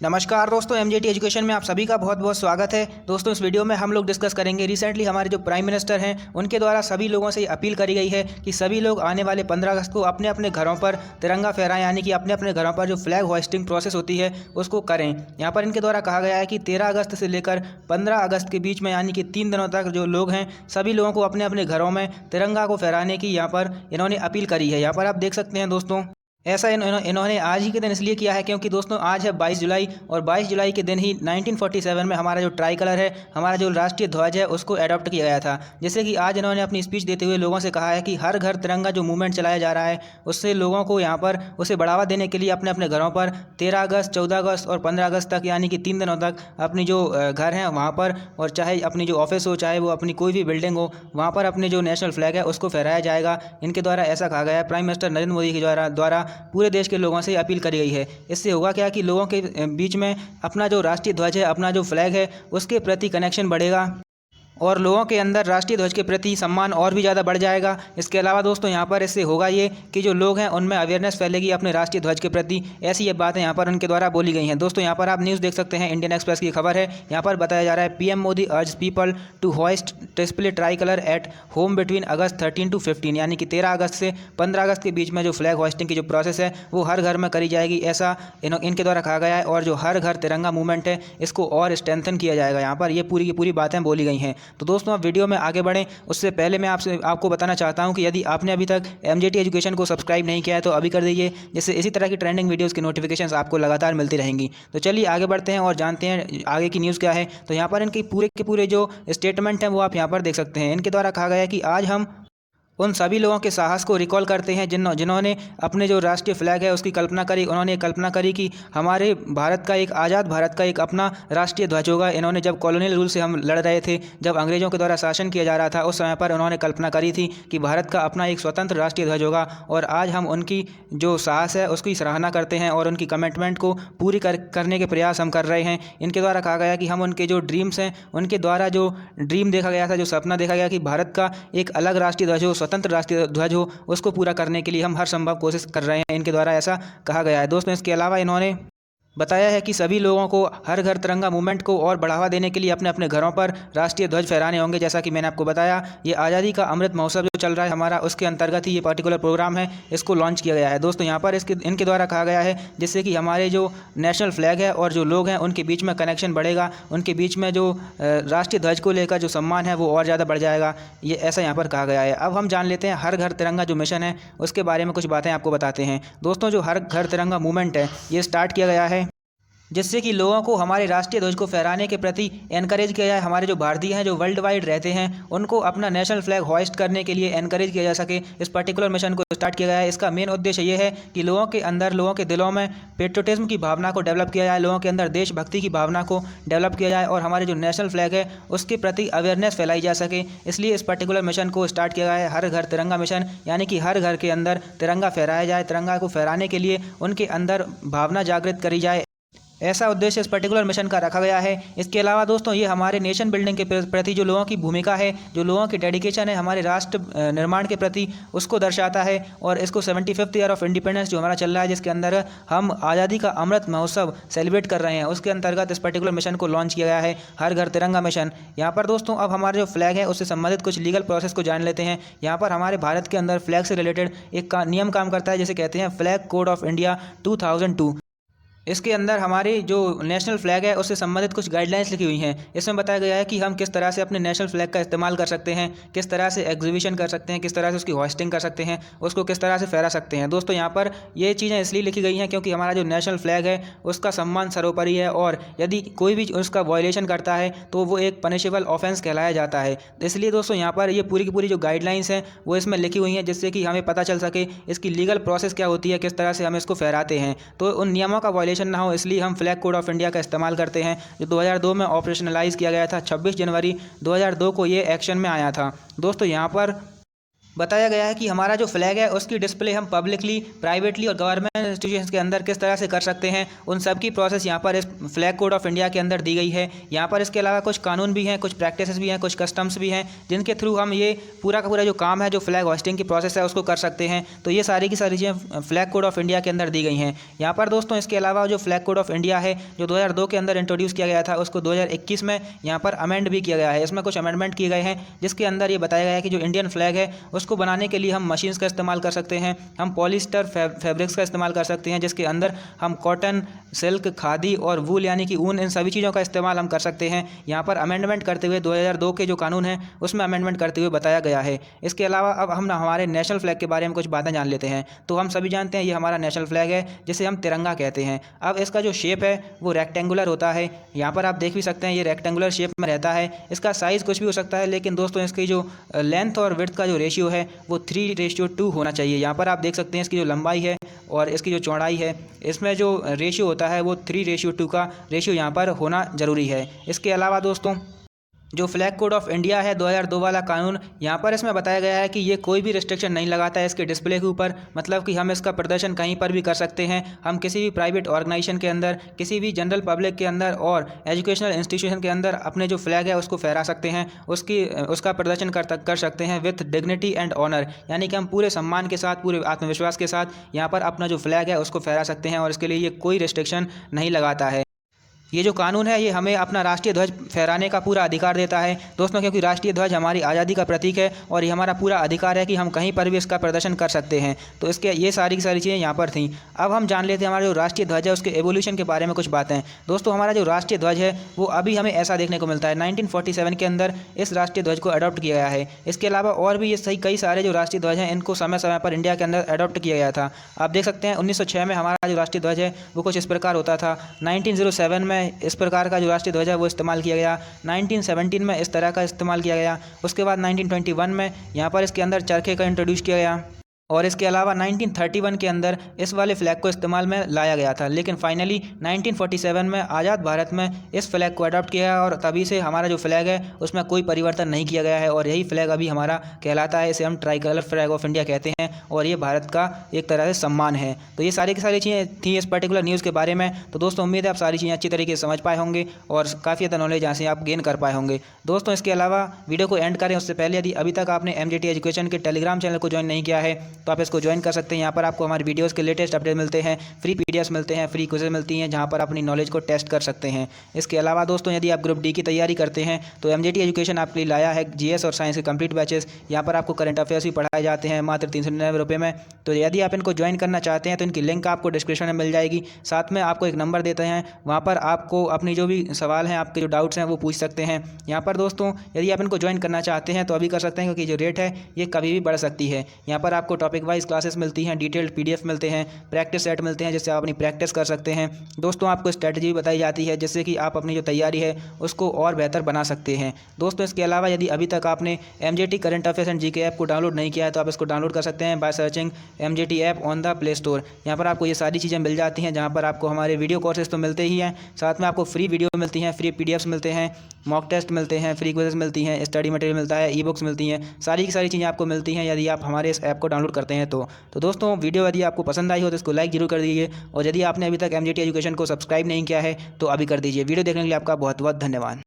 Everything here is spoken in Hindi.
नमस्कार दोस्तों, एमजेटी एजुकेशन में आप सभी का बहुत बहुत स्वागत है। दोस्तों, इस वीडियो में हम लोग डिस्कस करेंगे रिसेंटली हमारे जो प्राइम मिनिस्टर हैं उनके द्वारा सभी लोगों से अपील करी गई है कि सभी लोग आने वाले 15 अगस्त को अपने अपने घरों पर तिरंगा फहराएं, यानी कि अपने अपने घरों पर जो फ्लैग होइस्टिंग प्रोसेस होती है उसको करें। यहाँ पर इनके द्वारा कहा गया है कि 13 अगस्त से लेकर 15 अगस्त के बीच में, यानी कि 3 दिनों तक जो लोग हैं सभी लोगों को अपने अपने घरों में तिरंगा को फहराने की यहाँ पर इन्होंने अपील करी है। यहाँ पर आप देख सकते हैं दोस्तों, ऐसा इन्होंने आज ही के दिन इसलिए किया है क्योंकि दोस्तों आज है 22 जुलाई और 22 जुलाई के दिन ही 1947 में हमारा जो ट्राई कलर है, हमारा जो राष्ट्रीय ध्वज है, उसको अडॉप्ट किया गया था। जैसे कि आज इन्होंने अपनी स्पीच देते हुए लोगों से कहा है कि हर घर तिरंगा जो मूवमेंट चलाया जा रहा है उससे लोगों को यहाँ पर उसे बढ़ावा देने के लिए अपने अपने घरों पर 13 अगस्त, 14 अगस्त और 15 अगस्त तक, यानी कि 3 दिनों तक अपनी जो घर हैं वहाँ पर, और चाहे अपनी जो ऑफिस हो, चाहे वो अपनी कोई भी बिल्डिंग हो, वहाँ पर अपने जो नेशनल फ्लैग है उसको फहराया जाएगा। इनके द्वारा ऐसा कहा गया है। प्राइम मिनिस्टर नरेंद्र मोदी के द्वारा पूरे देश के लोगों से अपील करी गई है। इससे होगा क्या कि लोगों के बीच में अपना जो राष्ट्रीय ध्वज है, अपना जो फ्लैग है, उसके प्रति कनेक्शन बढ़ेगा और लोगों के अंदर राष्ट्रीय ध्वज के प्रति सम्मान और भी ज़्यादा बढ़ जाएगा। इसके अलावा दोस्तों यहाँ पर इससे होगा ये कि जो लोग हैं उनमें अवेयरनेस फैलेगी अपने राष्ट्रीय ध्वज के प्रति। ऐसी ये बातें यहाँ पर उनके द्वारा बोली गई हैं। दोस्तों यहाँ पर आप न्यूज़ देख सकते हैं, इंडियन एक्सप्रेस की खबर है। यहाँ पर बताया जा रहा है, PM Modi urge people to hoist display tricolour at home between August 13 to 15, यानी कि 13 अगस्त से 15 अगस्त के बीच में जो फ्लैग होइस्टिंग की जो प्रोसेस है वो हर घर में करी जाएगी, ऐसा इनके द्वारा कहा गया है। और जो हर घर तिरंगा मूवमेंट है इसको और स्ट्रेंथन किया जाएगा। यहाँ पर ये पूरी की पूरी बातें बोली गई हैं। तो दोस्तों आप वीडियो में आगे बढ़ें उससे पहले मैं आपको बताना चाहता हूं कि यदि आपने अभी तक एमजेटी एजुकेशन को सब्सक्राइब नहीं किया है तो अभी कर दीजिए, जिससे इसी तरह की ट्रेंडिंग वीडियोस की नोटिफिकेशंस आपको लगातार मिलती रहेंगी। तो चलिए आगे बढ़ते हैं और जानते हैं आगे की न्यूज़ क्या है। तो यहाँ पर इनके पूरे के पूरे जो स्टेटमेंट हैं वो आप यहाँ पर देख सकते हैं। इनके द्वारा कहा गया है कि आज हम उन सभी लोगों के साहस को रिकॉल करते हैं जिन्होंने अपने जो राष्ट्रीय फ्लैग है उसकी कल्पना करी। उन्होंने कल्पना करी कि हमारे भारत का एक आज़ाद भारत का एक अपना राष्ट्रीय ध्वज होगा। इन्होंने जब कॉलोनियल रूल से हम लड़ रहे थे, जब अंग्रेज़ों के द्वारा शासन किया जा रहा था, उस समय पर उन्होंने कल्पना करी थी कि भारत का अपना एक स्वतंत्र राष्ट्रीय ध्वज होगा। और आज हम उनकी जो साहस है उसकी सराहना करते हैं और उनकी कमिटमेंट को पूरी करने के प्रयास हम कर रहे हैं। इनके द्वारा कहा गया कि हम उनके जो ड्रीम्स हैं, उनके द्वारा जो ड्रीम देखा गया था, जो सपना देखा गया कि भारत का एक अलग राष्ट्रीय ध्वज हो, स्वतंत्र राष्ट्रीय ध्वज हो, उसको पूरा करने के लिए हम हर संभव कोशिश कर रहे हैं। इनके द्वारा ऐसा कहा गया है। दोस्तों इसके अलावा इन्होंने बताया है कि सभी लोगों को हर घर तिरंगा मूवमेंट को और बढ़ावा देने के लिए अपने अपने घरों पर राष्ट्रीय ध्वज फहराने होंगे। जैसा कि मैंने आपको बताया, ये आज़ादी का अमृत महोत्सव जो चल रहा है हमारा, उसके अंतर्गत ही ये पर्टिकुलर प्रोग्राम है, इसको लॉन्च किया गया है। दोस्तों यहाँ पर इनके द्वारा कहा गया है जिससे कि हमारे जो नेशनल फ्लैग है और जो लोग हैं उनके बीच में कनेक्शन बढ़ेगा, उनके बीच में जो राष्ट्रीय ध्वज को लेकर जो सम्मान है वो और ज़्यादा बढ़ जाएगा। ये ऐसा यहाँ पर कहा गया है। अब हम जान लेते हैं हर घर तिरंगा जो मिशन है उसके बारे में कुछ बातें आपको बताते हैं। दोस्तों जो हर घर तिरंगा मूवमेंट है ये स्टार्ट किया गया है जिससे कि लोगों को हमारे राष्ट्रीय ध्वज को फहराने के प्रति एनकरेज किया जाए। हमारे जो भारतीय हैं जो वर्ल्ड वाइड रहते हैं उनको अपना नेशनल फ्लैग होइस्ट करने के लिए एनकरेज किया जा सके। इस पर्टिकुलर मिशन को स्टार्ट किया गया है। इसका मेन उद्देश्य ये है कि लोगों के अंदर, लोगों के दिलों में पेट्रोटिज्म की भावना को डेवलप किया जाए, लोगों के अंदर देशभक्ति की भावना को डेवलप किया जाए और हमारे जो नेशनल फ्लैग है उसके प्रति अवेयरनेस फैलाई जा सके। इसलिए इस पर्टिकुलर मिशन को स्टार्ट किया गया है, हर घर तिरंगा मिशन, यानी कि हर घर के अंदर तिरंगा फहराया जाए। तिरंगा को फहराने के लिए उनके अंदर भावना जागृत करी जाए, ऐसा उद्देश्य इस पर्टिकुलर मिशन का रखा गया है। इसके अलावा दोस्तों ये हमारे नेशन बिल्डिंग के प्रति जो लोगों की भूमिका है, जो लोगों की डेडिकेशन है हमारे राष्ट्र निर्माण के प्रति, उसको दर्शाता है। और इसको 75th ईयर ऑफ इंडिपेंडेंस जो हमारा चल रहा है, जिसके अंदर हम आज़ादी का अमृत महोत्सव सेलिब्रेट कर रहे हैं, उसके अंतर्गत इस पर्टिकुलर मिशन को लॉन्च किया गया है, हर घर तिरंगा मिशन। यहाँ पर दोस्तों अब हमारे जो फ्लैग है उससे संबंधित कुछ लीगल प्रोसेस को जान लेते हैं। यहाँ पर हमारे भारत के अंदर फ्लैग से रिलेटेड एक नियम काम करता है जिसे कहते हैं फ्लैग कोड ऑफ इंडिया 2002। इसके अंदर हमारी जो नेशनल फ्लैग है उससे संबंधित कुछ गाइडलाइंस लिखी हुई हैं। इसमें बताया गया है कि हम किस तरह से अपने नेशनल फ्लैग का इस्तेमाल कर सकते हैं, किस तरह से एग्जीबिशन कर सकते हैं, किस तरह से उसकी होस्टिंग कर सकते हैं, उसको किस तरह से फहरा सकते हैं। दोस्तों यहाँ पर ये चीज़ें इसलिए लिखी गई हैं क्योंकि हमारा जो नेशनल फ्लैग है उसका सम्मान सर्वोपरि है और यदि कोई भी उसका वायलेशन करता है तो वो एक पनिशेबल ऑफेंस कहलाया जाता है। इसलिए दोस्तों यहाँ पर ये पूरी की पूरी जो गाइडलाइंस हैं वो इसमें लिखी हुई हैं जिससे कि हमें पता चल सके इसकी लीगल प्रोसेस क्या होती है, किस तरह से हम इसको फहराते हैं, तो उन नियमों का वायलेशन ना हो, इसलिए हम फ्लैग कोड ऑफ इंडिया का इस्तेमाल करते हैं, जो 2002 में ऑपरेशनलाइज किया गया था। 26 जनवरी 2002 को ये एक्शन में आया था। दोस्तों यहाँ पर बताया गया है कि हमारा जो फ्लैग है उसकी डिस्प्ले हम पब्लिकली, प्राइवेटली और गवर्नमेंट इंस्टीट्यूशंस के अंदर किस तरह से कर सकते हैं, उन सब की प्रोसेस यहाँ पर इस फ्लैग कोड ऑफ इंडिया के अंदर दी गई है। यहाँ पर इसके अलावा कुछ कानून भी हैं, कुछ प्रैक्टिसेस भी हैं, कुछ कस्टम्स भी हैं, जिनके थ्रू हम ये पूरा का पूरा जो काम है, जो फ्लैग होस्टिंग की प्रोसेस है, उसको कर सकते हैं। तो ये सारी की सारी चीज़ें फ्लैग कोड ऑफ इंडिया के अंदर दी गई हैं। यहाँ पर दोस्तों इसके अलावा जो फ्लैग कोड ऑफ इंडिया है, जो 2002 के अंदर इंट्रोड्यूस किया गया था, उसको 2021 में यहाँ पर अमेंड भी किया गया है। इसमें कुछ अमेंडमेंट किए गए हैं, जिसके अंदर ये बताया गया है कि जो इंडियन फ्लैग है उसको बनाने के लिए हम मशीन्स का इस्तेमाल कर सकते हैं, हम पॉलिस्टर फैब्रिक्स का इस्तेमाल कर सकते हैं, जिसके अंदर हम कॉटन, सिल्क, खादी और वूल यानी कि ऊन, इन सभी चीज़ों का इस्तेमाल हम कर सकते हैं। यहाँ पर अमेंडमेंट करते हुए 2002 के जो कानून है उसमें अमेंडमेंट करते हुए बताया गया है। इसके अलावा अब हम हमारे नेशनल फ्लैग के बारे में कुछ बातें जान लेते हैं। तो हम सभी जानते हैं ये हमारा नेशनल फ्लैग है, जिसे हम तिरंगा कहते हैं। अब इसका जो शेप है वो रेक्टेंगुलर होता है। यहाँ पर आप देख भी सकते हैं ये रेक्टेंगुलर शेप में रहता है। इसका साइज़ कुछ भी हो सकता है, लेकिन दोस्तों इसकी जो लेंथ और विड्थ का जो रेशियो है वो 3:2 होना चाहिए। यहाँ पर आप देख सकते हैं इसकी जो लंबाई है और इसकी जो चौड़ाई है, इसमें जो रेशियो होता है वो 3:2 का रेशियो यहाँ पर होना ज़रूरी है। इसके अलावा दोस्तों जो फ्लैग कोड ऑफ इंडिया है 2002 वाला कानून, यहाँ पर इसमें बताया गया है कि ये कोई भी रिस्ट्रिक्शन नहीं लगाता है इसके डिस्प्ले के ऊपर। मतलब कि हम इसका प्रदर्शन कहीं पर भी कर सकते हैं। हम किसी भी प्राइवेट ऑर्गेनाइजेशन के अंदर, किसी भी जनरल पब्लिक के अंदर और एजुकेशनल इंस्टीट्यूशन के अंदर अपने जो फ्लैग है उसको फहरा सकते हैं, उसका प्रदर्शन कर सकते हैं विथ डिग्निटी एंड ऑनर। यानी कि हम पूरे सम्मान के साथ, पूरे आत्मविश्वास के साथ यहाँ पर अपना जो फ्लैग है उसको फहरा सकते हैं, और इसके लिए ये कोई रिस्ट्रिक्शन नहीं लगाता है। ये जो कानून है ये हमें अपना राष्ट्रीय ध्वज फहराने का पूरा अधिकार देता है दोस्तों, क्योंकि राष्ट्रीय ध्वज हमारी आज़ादी का प्रतीक है और ये हमारा पूरा अधिकार है कि हम कहीं पर भी इसका प्रदर्शन कर सकते हैं। तो इसके ये सारी की सारी चीज़ें यहाँ पर थीं। अब हम जान लेते हैं हमारा जो राष्ट्रीय ध्वज है उसके एवोल्यूशन के बारे में कुछ बातें। दोस्तों हमारा जो राष्ट्रीय ध्वज है वो अभी हमें ऐसा देखने को मिलता है। 1947 के अंदर इस राष्ट्रीय ध्वज को अडॉप्ट किया गया है। इसके अलावा और भी ये सही कई सारे जो राष्ट्रीय ध्वज हैं इनको समय समय पर इंडिया के अंदर अडॉप्ट किया गया था। आप देख सकते हैं 1906 में हमारा जो राष्ट्रीय ध्वज है वो कुछ इस प्रकार होता था। 1907 में इस प्रकार का जो राष्ट्रीय ध्वज है वो इस्तेमाल किया गया। 1917 में इस तरह का इस्तेमाल किया गया। उसके बाद 1921 में यहाँ पर इसके अंदर चरखे का इंट्रोड्यूस किया गया, और इसके अलावा 1931 के अंदर इस वाले फ्लैग को इस्तेमाल में लाया गया था। लेकिन फाइनली 1947 में आज़ाद भारत में इस फ्लैग को अडॉप्ट किया है, और तभी से हमारा जो फ्लैग है उसमें कोई परिवर्तन नहीं किया गया है, और यही फ्लैग अभी हमारा कहलाता है। इसे हम try colour flag of India कहते हैं, और ये भारत का एक तरह से सम्मान है। तो ये सारी की सारी चीज़ें थी इस पर्टिकुलर न्यूज़ के बारे में। तो दोस्तों उम्मीद है आप सारी चीज़ें अच्छी तरीके से समझ पाए होंगे और काफ़ी ज़्यादा नॉलेज यहाँ से आप गेन कर पाए होंगे। दोस्तों इसके अलावा वीडियो को एंड करें उससे पहले यदि अभी तक आपने MJT एजुकेशन के टेलीग्राम चैनल को ज्वाइन नहीं किया है तो आप इसको ज्वाइन कर सकते हैं। यहाँ पर आपको हमारी वीडियोस के लेटेस्ट अपडेट मिलते हैं, फ्री PDFs मिलते हैं, फ्री क्विज़ेस मिलती हैं, जहाँ पर अपनी नॉलेज को टेस्ट कर सकते हैं। इसके अलावा दोस्तों यदि आप ग्रुप D की तैयारी करते हैं तो MJT एजुकेशन आपके लिए लाया है GS और साइंस के कंप्लीट बैचेस। यहाँ पर आपको करंट अफेयर्स भी पढ़ाए जाते हैं मात्र 399 रुपये में। तो यदि आप इनको ज्वाइन करना चाहते हैं तो इनकी लिंक आपको डिस्क्रिप्शन में मिल जाएगी। साथ में आपको एक नंबर देते हैं, वहाँ पर आपको अपनी जो भी सवाल हैं, आपके जो डाउट्स हैं वो पूछ सकते हैं। यहाँ पर दोस्तों यदि आप इनको ज्वाइन करना चाहते हैं तो अभी कर सकते हैं, क्योंकि जो रेट है ये कभी भी बढ़ सकती है। यहाँ पर आपको टॉपिक वाइज क्लासेस मिलती हैं, डिटेल्ड PDF मिलते हैं, प्रैक्टिस सेट मिलते हैं जिससे आप अपनी प्रैक्टिस कर सकते हैं। दोस्तों आपको स्ट्रेटजी भी बताई जाती है जिससे कि आप अपनी जो तैयारी है उसको और बेहतर बना सकते हैं। दोस्तों इसके अलावा यदि अभी तक आपने MJT current affairs and GK app को डाउनलोड नहीं किया है तो आप इसको डाउनलोड कर सकते हैं by searching MJT app on the play store. यहाँ पर आपको ये सारी चीज़ें मिल जाती हैं, जहाँ पर आपको हमारे वीडियो कोर्सेज तो मिलते ही हैं, साथ में आपको फ्री वीडियो मिलती हैं, फ्री PDFs मिलते हैं, मॉक टेस्ट मिलते हैं, फ्री क्विज़ेस मिलती हैं, स्टडी मटेरियल मिलता है, ई-बुक्स मिलती हैं, सारी की सारी चीज़ें आपको मिलती हैं यदि आप हमारे इस ऐप को डाउनलोड करते हैं तो दोस्तों वीडियो यदि आपको पसंद आई हो तो इसको लाइक जरूर कर दीजिए, और यदि आपने अभी तक MJT एजुकेशन को सब्सक्राइब नहीं किया है तो अभी कर दीजिए। वीडियो देखने के लिए आपका बहुत बहुत धन्यवाद।